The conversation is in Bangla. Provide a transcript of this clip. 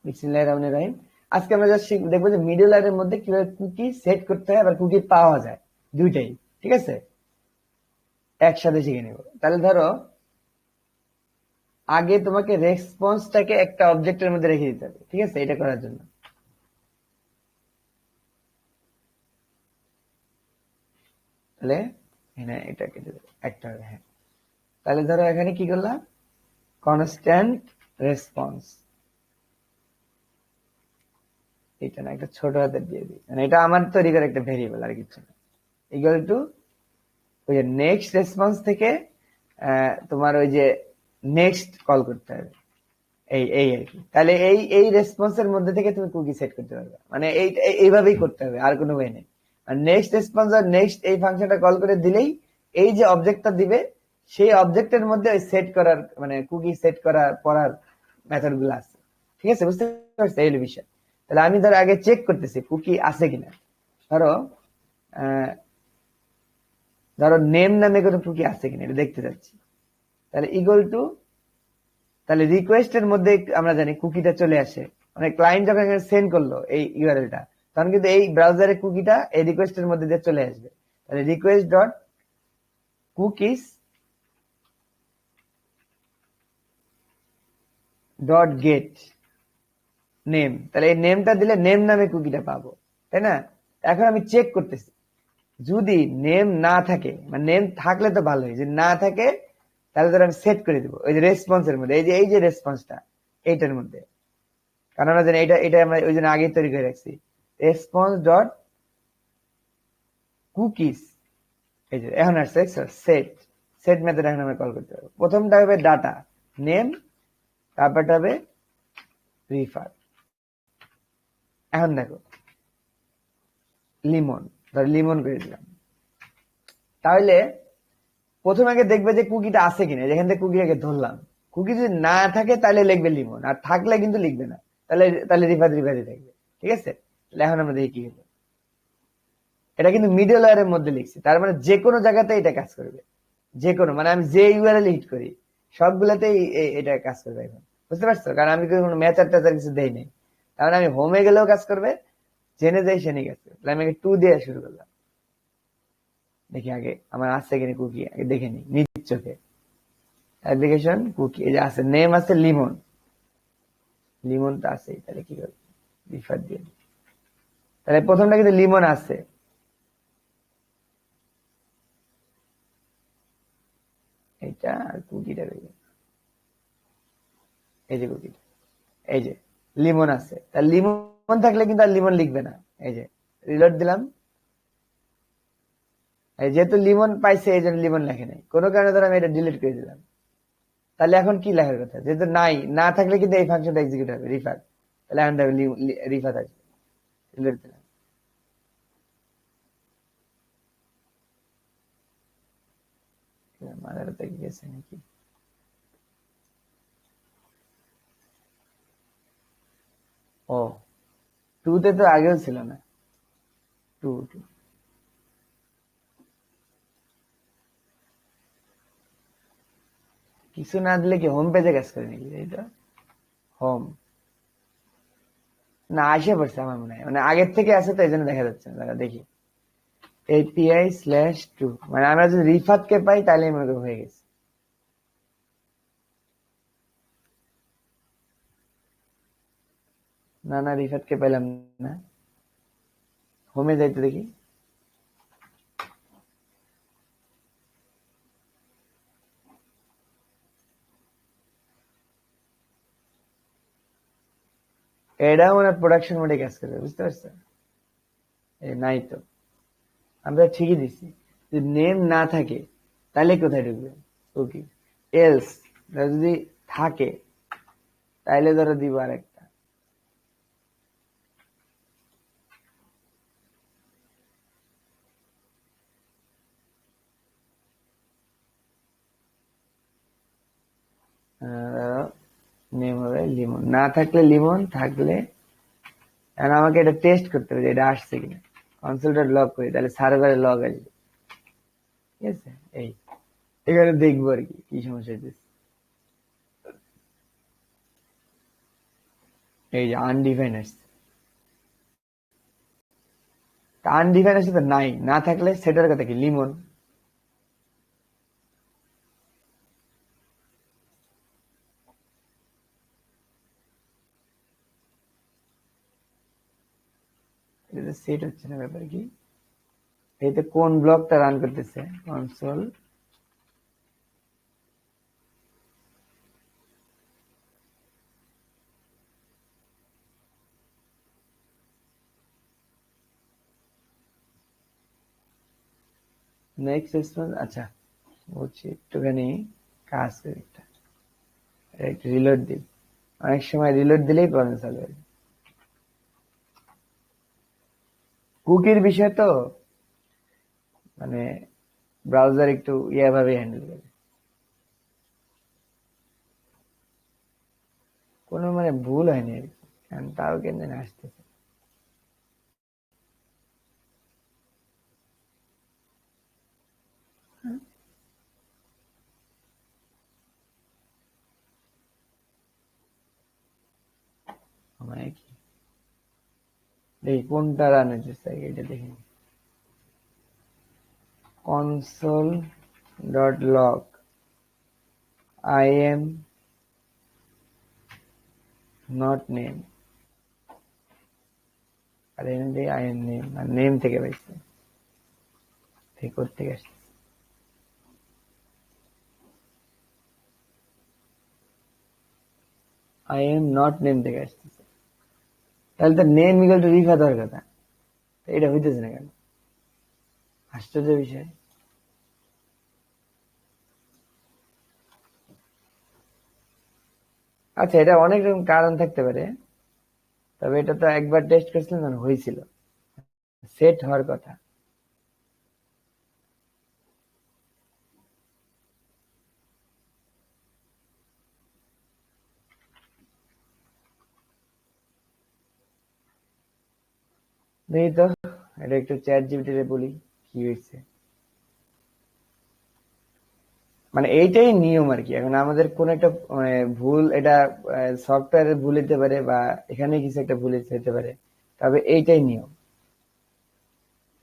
বিসমিল্লাহির রহমানির রহিম। আজকে আমরা জাস্ট দেখবো যে মিডল লেয়ারের মধ্যে কিভাবে কুকি সেট করতে হয় আবার কুকি পাওয়া যায়, দুইটাই। ঠিক আছে, একসাথে শিখে নেব। তাহলে ধরো আগে তোমাকে রেসপন্সটাকে একটা অবজেক্টের মধ্যে রেখে দিতে হবে। ঠিক আছে, এটা করার জন্য তাহলে হ্যাঁ এটা কেটে দেবো একটা হবে। হ্যাঁ, তাহলে ধরো এখানে কি করলাম, কনস্ট্যান্ট রেসপন্স, এটা না একটা ছোট হাতের দিয়ে দিই, মানে এটা আমার তৈরি করে একটা ভেরিয়েবল আর কিছু না, ইকুয়াল টু ওই যে নেক্সট রেসপন্স থেকে তোমার ওই যে নেক্সট কল করতে হবে, এই এই আর কি। তাহলে এই এই রেসপন্সের মধ্যে থেকে তুমি কুকি সেট করতে পারবে, মানে এইভাবেই করতে হবে, আর কোনো ওয়ে নেই। আর নেক্সট রেসপন্স আর নেক্সট এই ফাংশনটা কল করে দিলেই এই যে অবজেক্টটা দিবে সেই অবজেক্টের মধ্যে ওই সেট করার মানে কুকি সেট করার পড়ার মেথড গুলো আছে। ঠিক আছে, বুঝতে পারছি এই বিষয়। তাহলে আমি ধরো আগে চেক করতেছি কুকি আছে কিনা। ধরো ধরো নেম নামে কোনো কুকি আছে কিনা এটা দেখতে যাচ্ছি। তাহলে ইকুয়াল টু, তাহলে রিকোয়েস্টের মধ্যে আমরা জানি কুকিটা চলে আসে, মানে ক্লায়েন্ট যখন সেন্ড করলো এই ইউআরএলটা, তখন কিন্তু এই ব্রাউজারের কুকিটা এই রিকোয়েস্টের মধ্যে দিয়ে চলে আসবে। তাহলে request dot cookies dot gate name, তাহলে এই নেমটা দিলে নেম নামে কুকিটা পাবো, তাই না? এখন আমি চেক করতেছি, যদি নেম না থাকে, মানে নেম থাকলে তো ভালোই, যদি না থাকে তাহলে ধর আমি সেট করে দিব ওই যে রেসপন্সের মধ্যে, এই যে রেসপন্সটা এইটার মধ্যে, কারণ আমরা জানি এটা এটা আমরা ওই জন্য আগে তৈরি করে রাখছি, রেসপন্স ডট কুকিজ। এই যে এখন আসছে সেট, সেট মেথড এখন আমরা কল করতে পারবো। প্রথমটা হবে ডাটা নেম, তারপরটা হবে রিফার। এখন দেখো লিমন, ধর লিমন করে দিলাম। তাহলে প্রথম আগে দেখবে যে কুকিটা আছে কিনা, যেখান থেকে কুকি আগে ধরলাম। কুকি যদি না থাকে তাহলে লিখবে লিমন, আর থাকলে কিন্তু লিখবে না, তাহলে তাহলে রিফার রিফারই থাকবে। ঠিক আছে, তাহলে এখন আমরা দেখি কি হলো। এটা কিন্তু মিডল লেয়ারের মধ্যে লিখছি, তার মানে যে কোনো জায়গাতে এটা কাজ করবে, যে কোনো, মানে আমি যে ইউআরএল হিট করি সবগুলাতেই এটা কাজ করবে এখন। বুঝতে পারছো, কারণ আমি কোনো ম্যাচার ট্যাচার কিছু দেই নাই, তার মানে আমি হোমে গেলেও কাজ করবে, জেনে যাই সেনে কাজ করবে। তাহলে আমি আগে 2 দিয়ে শুরু করলাম, দেখি আগে আমার আছে কিনা কুকি, আগে দেখে নি নিজ চোখে। অ্যাপ্লিকেশন কুকি, এই যে আছে, নেম আছে লিমন, লিমন তো আছে, তাহলে কি করবে, রিফার দিয়ে দিই। তাহলে প্রথমটা কিন্তু লিমন আছে, এইটা আর কুকিটা রইল, এই যে কুকিটা, এই যে লিমন আছে, তার লিমন থাকলে কিন্তু আর লিমন লিখবে না। এই যে রিলোড দিলাম, যেহেতু লিমন পাইছে এই জন্য লিমন লেখে নাই, কোনো কারণে ধর আমি এটা ডিলিট করে দিলাম। তাহলে এখন কি লেখার কথা, যেহেতু নাই, না থাকলে কিন্তু এই ফাংশনটা এক্সিকিউট হবে রিফার, তাহলে এখন দেখো রিফার আসবে, রিলোড দিলাম। মাথাটা গেছে নাকি? ও, 2 তে তো আগেও ছিল না, 2 কিছু না দিলে কি হোম পেজে কাজ করে নাকি? এইটা হোম না, আসে পড়ছে আমার মনে হয়, মানে আগের থেকে আছে তো এই জন্য দেখা যাচ্ছে না। দেখি API/2, মানে আমরা যদি রিফাত কে পাই তাহলে মনে করি হয়ে গেছে। না না, রিফাত কে পাইলাম না, হোমে যাইতে দেখি। এটাও মানে প্রোডাকশন মোডে কাজ করবে, বুঝতে পারছো? নাই তো, আমরা ঠিকই দিচ্ছি, যদি নেম না থাকে তাহলে কোথায় ঢুকবে ওকে, এলস যদি থাকে তাইলে ধরো দিব আর একটা। নেম হবে লিমন, না থাকলে লিমন, থাকলে এখন আমাকে এটা টেস্ট করতে হবে যে এটা আসছে কিনা। কনসোলটা লগ করি, তাহলে সার্ভারে লগ আসবে। ঠিক আছে, এই এখানে দেখবো আর কি কি সমস্যা হচ্ছে। এই যে আনডিফাইন আসছে, আনডিফাইন আসছে তো নাই, না থাকলে সেটার কথা কি লিমন। এটা সেট হচ্ছে না, ব্যাপার কি? এইতে কোন ব্লকটা রান করতেছে? Console next response. আচ্ছা বলছি, একটুখানি কাজ করি, একটু রিলোড দিই। অনেক সময় রিলোড দিলেই প্রবলেম সলভ হয়ে যায়। কুকির বিষয় তো মানে ব্রাউজার একটু ভাবে হ্যান্ডেল করে, কোনো মানে ভুল হয়নি আর কি, কারণ তাও কেন জানি আসতেছে। মানে কি দেখি কোনটা রান হচ্ছে, এটা দেখি। Console dot log I am not name, আর এনে দিই আই এম নেম, আর নেম থেকে পাইছে, ঠিক থেকে আসছে। আই এম নট নেম থেকে আসতেছে, তাহলে তো নেম ইকুয়াল টু রিফা দেওয়ার কথা, এটা হইতেছে না কেন? আশ্চর্য বিষয়। আচ্ছা, এটা অনেক রকম কারণ থাকতে পারে, তবে এটা তো একবার টেস্ট করেছিলাম তখন হয়েছিল, সেট হওয়ার কথা। দেখি তো, এটা একটু চ্যাট জিপিটি রে বলি কি হয়েছে। মানে এইটাই নিয়ম আর কি। এখন আমাদের কোন একটা ভুল, এটা সফটওয়্যারের ভুল হতে পারে বা এখানে কিছু একটা ভুল হতে পারে, তবে এইটাই নিয়ম।